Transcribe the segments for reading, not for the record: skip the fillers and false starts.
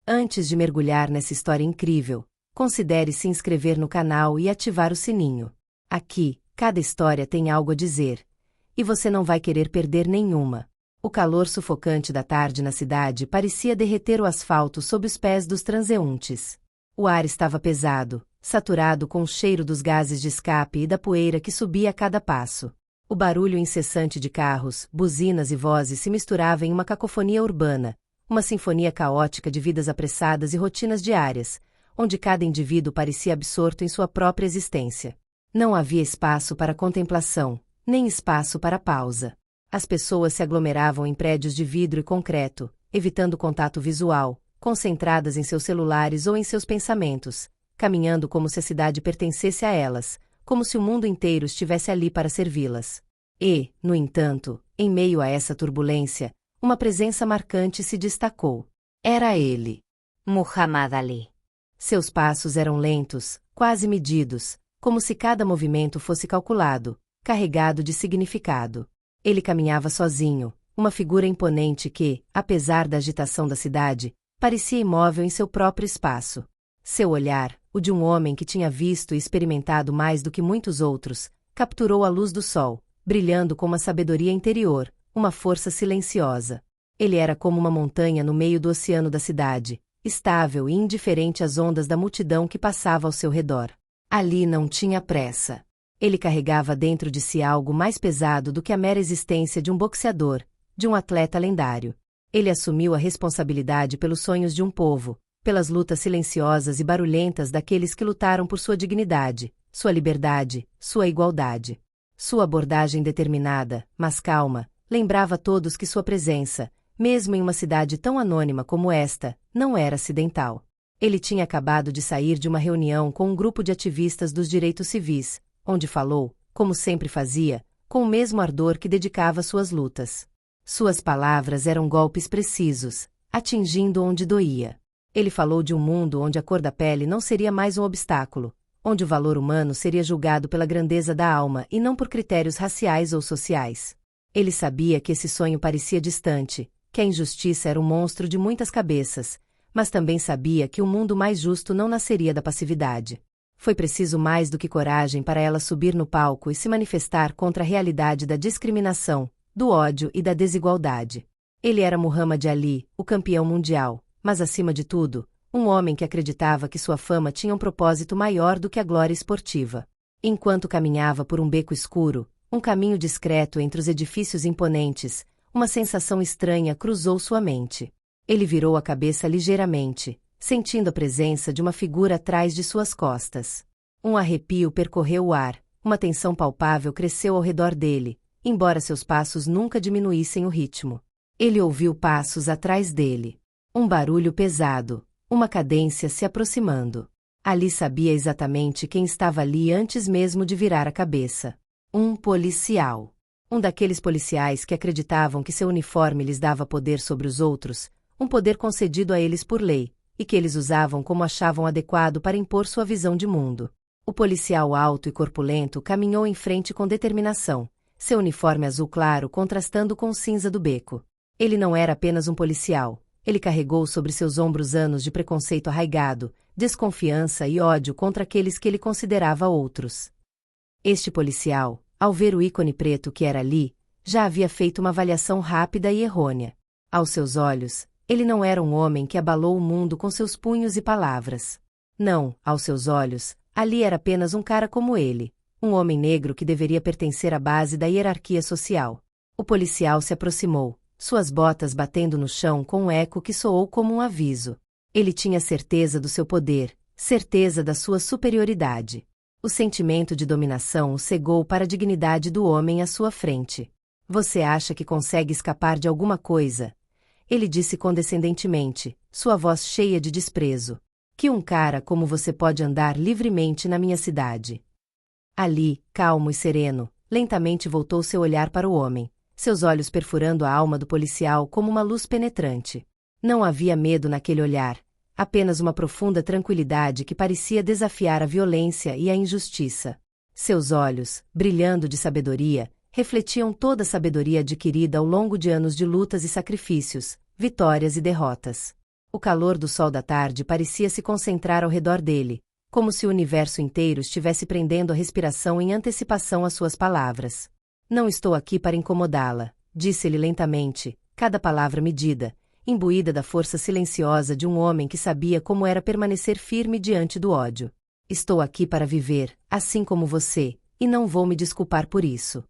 Antes de mergulhar nessa história incrível, considere se inscrever no canal e ativar o sininho. Aqui, cada história tem algo a dizer, e você não vai querer perder nenhuma. O calor sufocante da tarde na cidade parecia derreter o asfalto sob os pés dos transeuntes. O ar estava pesado, saturado com o cheiro dos gases de escape e da poeira que subia a cada passo. O barulho incessante de carros, buzinas e vozes se misturava em uma cacofonia urbana, uma sinfonia caótica de vidas apressadas e rotinas diárias, onde cada indivíduo parecia absorto em sua própria existência. Não havia espaço para contemplação, nem espaço para pausa. As pessoas se aglomeravam em prédios de vidro e concreto, evitando contato visual, concentradas em seus celulares ou em seus pensamentos, caminhando como se a cidade pertencesse a elas, como se o mundo inteiro estivesse ali para servi-las. E, no entanto, em meio a essa turbulência, uma presença marcante se destacou. Era ele. Muhammad Ali. Seus passos eram lentos, quase medidos, como se cada movimento fosse calculado, carregado de significado. Ele caminhava sozinho, uma figura imponente que, apesar da agitação da cidade, parecia imóvel em seu próprio espaço. Seu olhar, o de um homem que tinha visto e experimentado mais do que muitos outros, capturou a luz do sol, brilhando com uma sabedoria interior, uma força silenciosa. Ele era como uma montanha no meio do oceano da cidade, estável e indiferente às ondas da multidão que passava ao seu redor. Ali não tinha pressa. Ele carregava dentro de si algo mais pesado do que a mera existência de um boxeador, de um atleta lendário. Ele assumiu a responsabilidade pelos sonhos de um povo, pelas lutas silenciosas e barulhentas daqueles que lutaram por sua dignidade, sua liberdade, sua igualdade. Sua abordagem determinada, mas calma, lembrava a todos que sua presença, mesmo em uma cidade tão anônima como esta, não era acidental. Ele tinha acabado de sair de uma reunião com um grupo de ativistas dos direitos civis, onde falou, como sempre fazia, com o mesmo ardor que dedicava às suas lutas. Suas palavras eram golpes precisos, atingindo onde doía. Ele falou de um mundo onde a cor da pele não seria mais um obstáculo, onde o valor humano seria julgado pela grandeza da alma e não por critérios raciais ou sociais. Ele sabia que esse sonho parecia distante, que a injustiça era um monstro de muitas cabeças, mas também sabia que um mundo mais justo não nasceria da passividade. Foi preciso mais do que coragem para ela subir no palco e se manifestar contra a realidade da discriminação, do ódio e da desigualdade. Ele era Muhammad Ali, o campeão mundial, mas acima de tudo, um homem que acreditava que sua fama tinha um propósito maior do que a glória esportiva. Enquanto caminhava por um beco escuro, um caminho discreto entre os edifícios imponentes, uma sensação estranha cruzou sua mente. Ele virou a cabeça ligeiramente, sentindo a presença de uma figura atrás de suas costas. Um arrepio percorreu o ar, uma tensão palpável cresceu ao redor dele, embora seus passos nunca diminuíssem o ritmo. Ele ouviu passos atrás dele. Um barulho pesado, uma cadência se aproximando. Ali sabia exatamente quem estava ali antes mesmo de virar a cabeça. Um policial. Um daqueles policiais que acreditavam que seu uniforme lhes dava poder sobre os outros, um poder concedido a eles por lei, e que eles usavam como achavam adequado para impor sua visão de mundo. O policial alto e corpulento caminhou em frente com determinação, seu uniforme azul claro contrastando com o cinza do beco. Ele não era apenas um policial, ele carregou sobre seus ombros anos de preconceito arraigado, desconfiança e ódio contra aqueles que ele considerava outros. Este policial, ao ver o ícone preto que era ali, já havia feito uma avaliação rápida e errônea. Aos seus olhos, ele não era um homem que abalou o mundo com seus punhos e palavras. Não, aos seus olhos, ali era apenas um cara como ele, um homem negro que deveria pertencer à base da hierarquia social. O policial se aproximou, suas botas batendo no chão com um eco que soou como um aviso. Ele tinha certeza do seu poder, certeza da sua superioridade. O sentimento de dominação o cegou para a dignidade do homem à sua frente. Você acha que consegue escapar de alguma coisa? Ele disse condescendentemente, sua voz cheia de desprezo. Que um cara como você pode andar livremente na minha cidade? Ali, calmo e sereno, lentamente voltou seu olhar para o homem, seus olhos perfurando a alma do policial como uma luz penetrante. Não havia medo naquele olhar, apenas uma profunda tranquilidade que parecia desafiar a violência e a injustiça. Seus olhos, brilhando de sabedoria, refletiam toda a sabedoria adquirida ao longo de anos de lutas e sacrifícios, vitórias e derrotas. O calor do sol da tarde parecia se concentrar ao redor dele, como se o universo inteiro estivesse prendendo a respiração em antecipação às suas palavras. Não estou aqui para incomodá-la, disse-ele lentamente, cada palavra medida, imbuída da força silenciosa de um homem que sabia como era permanecer firme diante do ódio. Estou aqui para viver, assim como você, e não vou me desculpar por isso.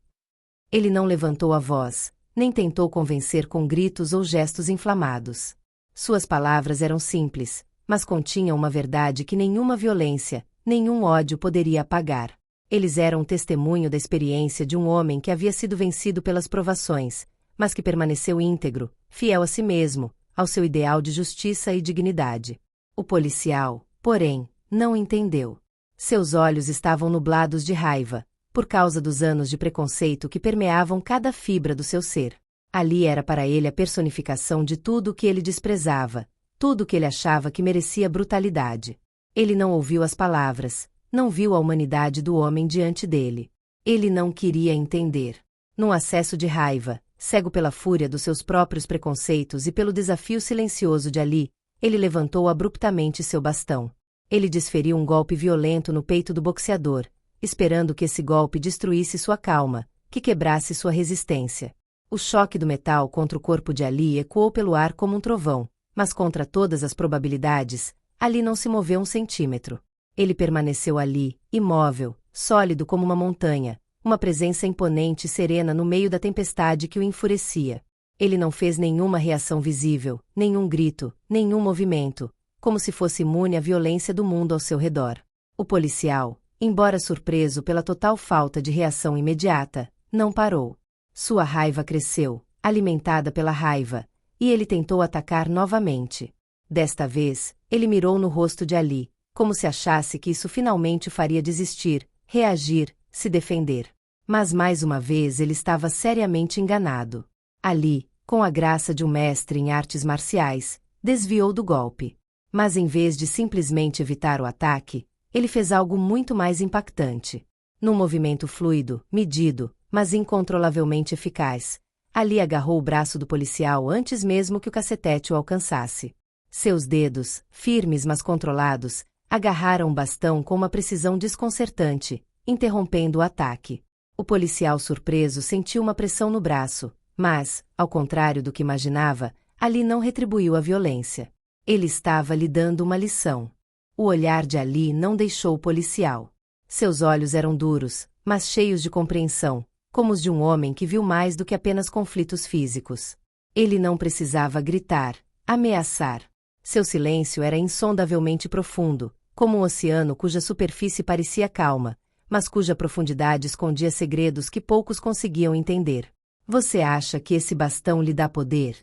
Ele não levantou a voz, nem tentou convencer com gritos ou gestos inflamados. Suas palavras eram simples, mas continham uma verdade que nenhuma violência, nenhum ódio poderia apagar. Eles eram um testemunho da experiência de um homem que havia sido vencido pelas provações, mas que permaneceu íntegro, fiel a si mesmo, ao seu ideal de justiça e dignidade. O policial, porém, não entendeu. Seus olhos estavam nublados de raiva, por causa dos anos de preconceito que permeavam cada fibra do seu ser. Ali era para ele a personificação de tudo o que ele desprezava, tudo o que ele achava que merecia brutalidade. Ele não ouviu as palavras, não viu a humanidade do homem diante dele. Ele não queria entender. Num acesso de raiva, cego pela fúria dos seus próprios preconceitos e pelo desafio silencioso de Ali, ele levantou abruptamente seu bastão. Ele desferiu um golpe violento no peito do boxeador, esperando que esse golpe destruísse sua calma, que quebrasse sua resistência. O choque do metal contra o corpo de Ali ecoou pelo ar como um trovão, mas contra todas as probabilidades, Ali não se moveu um centímetro. Ele permaneceu ali, imóvel, sólido como uma montanha, uma presença imponente e serena no meio da tempestade que o enfurecia. Ele não fez nenhuma reação visível, nenhum grito, nenhum movimento, como se fosse imune à violência do mundo ao seu redor. O policial, embora surpreso pela total falta de reação imediata, não parou. Sua raiva cresceu, alimentada pela raiva, e ele tentou atacar novamente. Desta vez, ele mirou no rosto de Ali, como se achasse que isso finalmente faria desistir, reagir, se defender. Mas mais uma vez ele estava seriamente enganado. Ali, com a graça de um mestre em artes marciais, desviou do golpe. Mas em vez de simplesmente evitar o ataque, ele fez algo muito mais impactante. Num movimento fluido, medido, mas incontrolavelmente eficaz, Ali agarrou o braço do policial antes mesmo que o cacetete o alcançasse. Seus dedos, firmes mas controlados, agarraram o bastão com uma precisão desconcertante, interrompendo o ataque. O policial surpreso sentiu uma pressão no braço, mas, ao contrário do que imaginava, Ali não retribuiu a violência. Ele estava lhe dando uma lição. O olhar de Ali não deixou o policial. Seus olhos eram duros, mas cheios de compreensão, como os de um homem que viu mais do que apenas conflitos físicos. Ele não precisava gritar, ameaçar. Seu silêncio era insondavelmente profundo, como um oceano cuja superfície parecia calma, mas cuja profundidade escondia segredos que poucos conseguiam entender. Você acha que esse bastão lhe dá poder?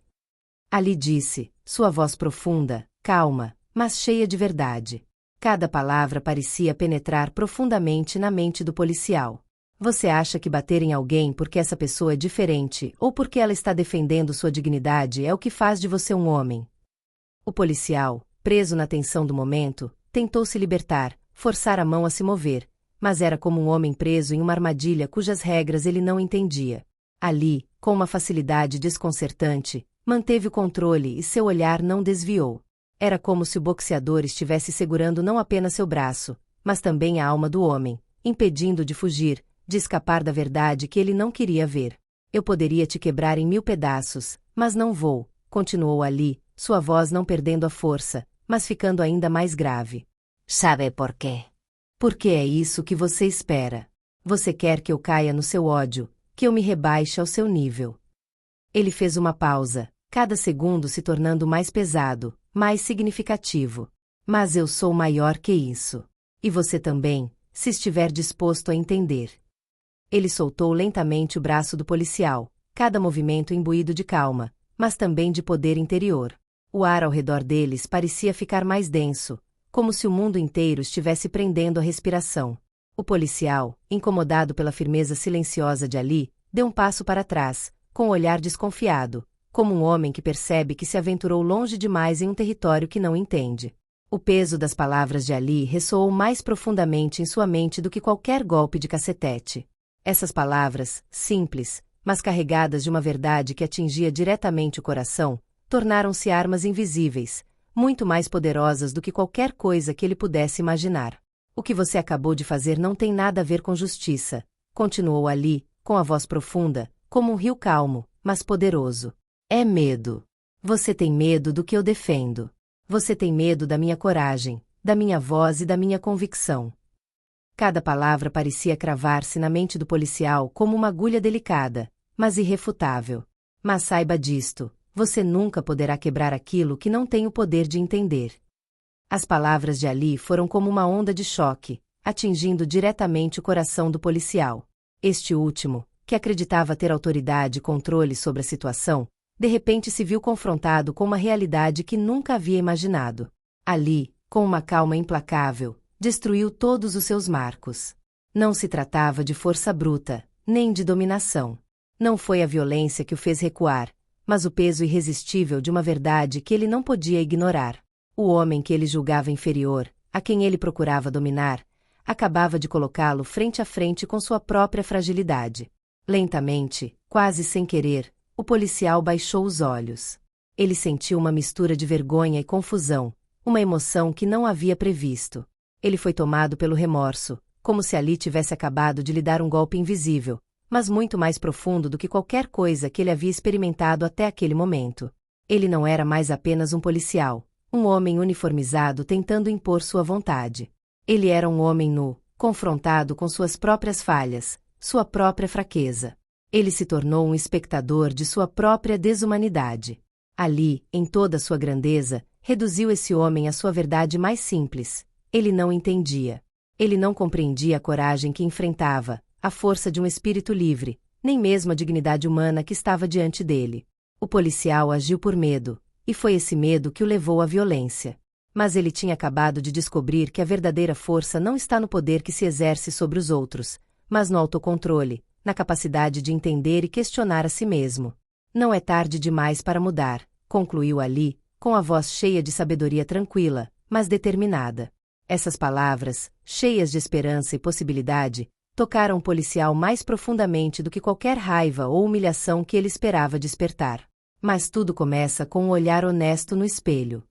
Ali disse, sua voz profunda, calma, mas cheia de verdade. Cada palavra parecia penetrar profundamente na mente do policial. Você acha que bater em alguém porque essa pessoa é diferente ou porque ela está defendendo sua dignidade é o que faz de você um homem? O policial, preso na tensão do momento, tentou se libertar, forçar a mão a se mover, mas era como um homem preso em uma armadilha cujas regras ele não entendia. Ali, com uma facilidade desconcertante, manteve o controle e seu olhar não desviou. Era como se o boxeador estivesse segurando não apenas seu braço, mas também a alma do homem, impedindo de fugir, de escapar da verdade que ele não queria ver. Eu poderia te quebrar em 1000 pedaços, mas não vou, continuou Ali, sua voz não perdendo a força, mas ficando ainda mais grave. ¿Sabe por qué? Porque é isso que você espera. Você quer que eu caia no seu ódio, que eu me rebaixe ao seu nível. Ele fez uma pausa, cada segundo se tornando mais pesado, mais significativo. Mas eu sou maior que isso. E você também, se estiver disposto a entender. Ele soltou lentamente o braço do policial, cada movimento imbuído de calma, mas também de poder interior. O ar ao redor deles parecia ficar mais denso, como se o mundo inteiro estivesse prendendo a respiração. O policial, incomodado pela firmeza silenciosa de Ali, deu um passo para trás, com o olhar desconfiado, como um homem que percebe que se aventurou longe demais em um território que não entende. O peso das palavras de Ali ressoou mais profundamente em sua mente do que qualquer golpe de cacetete. Essas palavras, simples, mas carregadas de uma verdade que atingia diretamente o coração, tornaram-se armas invisíveis, muito mais poderosas do que qualquer coisa que ele pudesse imaginar. O que você acabou de fazer não tem nada a ver com justiça, continuou Ali, com a voz profunda, como um rio calmo, mas poderoso. É medo. Você tem medo do que eu defendo. Você tem medo da minha coragem, da minha voz e da minha convicção. Cada palavra parecia cravar-se na mente do policial como uma agulha delicada, mas irrefutável. Mas saiba disto, você nunca poderá quebrar aquilo que não tem o poder de entender. As palavras de Ali foram como uma onda de choque, atingindo diretamente o coração do policial. Este último, que acreditava ter autoridade e controle sobre a situação, de repente se viu confrontado com uma realidade que nunca havia imaginado. Ali, com uma calma implacável, destruiu todos os seus marcos. Não se tratava de força bruta, nem de dominação. Não foi a violência que o fez recuar, mas o peso irresistível de uma verdade que ele não podia ignorar. O homem que ele julgava inferior, a quem ele procurava dominar, acabava de colocá-lo frente a frente com sua própria fragilidade. Lentamente, quase sem querer, o policial baixou os olhos. Ele sentiu uma mistura de vergonha e confusão, uma emoção que não havia previsto. Ele foi tomado pelo remorso, como se Ali tivesse acabado de lhe dar um golpe invisível, mas muito mais profundo do que qualquer coisa que ele havia experimentado até aquele momento. Ele não era mais apenas um policial, um homem uniformizado tentando impor sua vontade. Ele era um homem nu, confrontado com suas próprias falhas, sua própria fraqueza. Ele se tornou um espectador de sua própria desumanidade. Ali, em toda sua grandeza, reduziu esse homem à sua verdade mais simples. Ele não entendia. Ele não compreendia a coragem que enfrentava, a força de um espírito livre, nem mesmo a dignidade humana que estava diante dele. O policial agiu por medo, e foi esse medo que o levou à violência. Mas ele tinha acabado de descobrir que a verdadeira força não está no poder que se exerce sobre os outros, mas no autocontrole, na capacidade de entender e questionar a si mesmo. Não é tarde demais para mudar, concluiu Ali, com a voz cheia de sabedoria tranquila, mas determinada. Essas palavras, cheias de esperança e possibilidade, tocaram o policial mais profundamente do que qualquer raiva ou humilhação que ele esperava despertar. Mas tudo começa com um olhar honesto no espelho.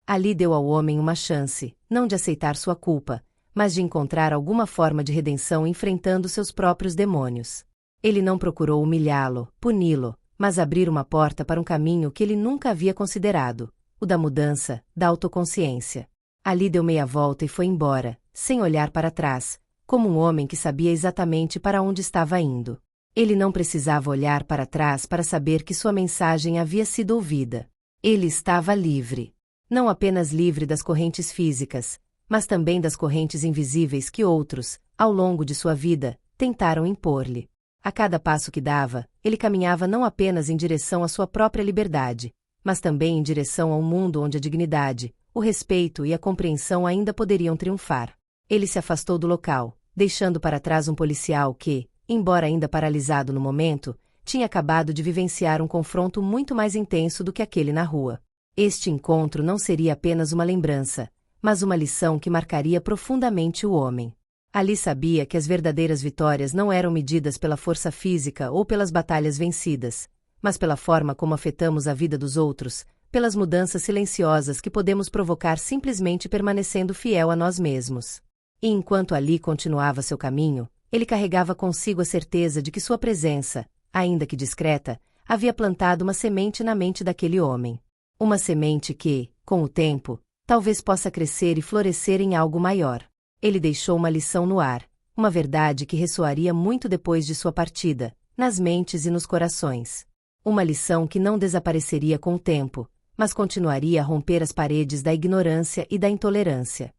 Ali deu ao homem uma chance, não de aceitar sua culpa, mas de encontrar alguma forma de redenção enfrentando seus próprios demônios. Ele não procurou humilhá-lo, puni-lo, mas abrir uma porta para um caminho que ele nunca havia considerado, o da mudança, da autoconsciência. Ali deu meia volta e foi embora, sem olhar para trás, como um homem que sabia exatamente para onde estava indo. Ele não precisava olhar para trás para saber que sua mensagem havia sido ouvida. Ele estava livre. Não apenas livre das correntes físicas, mas também das correntes invisíveis que outros, ao longo de sua vida, tentaram impor-lhe. A cada passo que dava, ele caminhava não apenas em direção à sua própria liberdade, mas também em direção a um mundo onde a dignidade, o respeito e a compreensão ainda poderiam triunfar. Ele se afastou do local, deixando para trás um policial que, embora ainda paralisado no momento, tinha acabado de vivenciar um confronto muito mais intenso do que aquele na rua. Este encontro não seria apenas uma lembrança, mas uma lição que marcaria profundamente o homem. Ali sabia que as verdadeiras vitórias não eram medidas pela força física ou pelas batalhas vencidas, mas pela forma como afetamos a vida dos outros, pelas mudanças silenciosas que podemos provocar simplesmente permanecendo fiel a nós mesmos. E enquanto Ali continuava seu caminho, ele carregava consigo a certeza de que sua presença, ainda que discreta, havia plantado uma semente na mente daquele homem. Uma semente que, com o tempo, talvez possa crescer e florescer em algo maior. Ele deixou uma lição no ar, uma verdade que ressoaria muito depois de sua partida, nas mentes e nos corações. Uma lição que não desapareceria com o tempo, mas continuaria a romper as paredes da ignorância e da intolerância.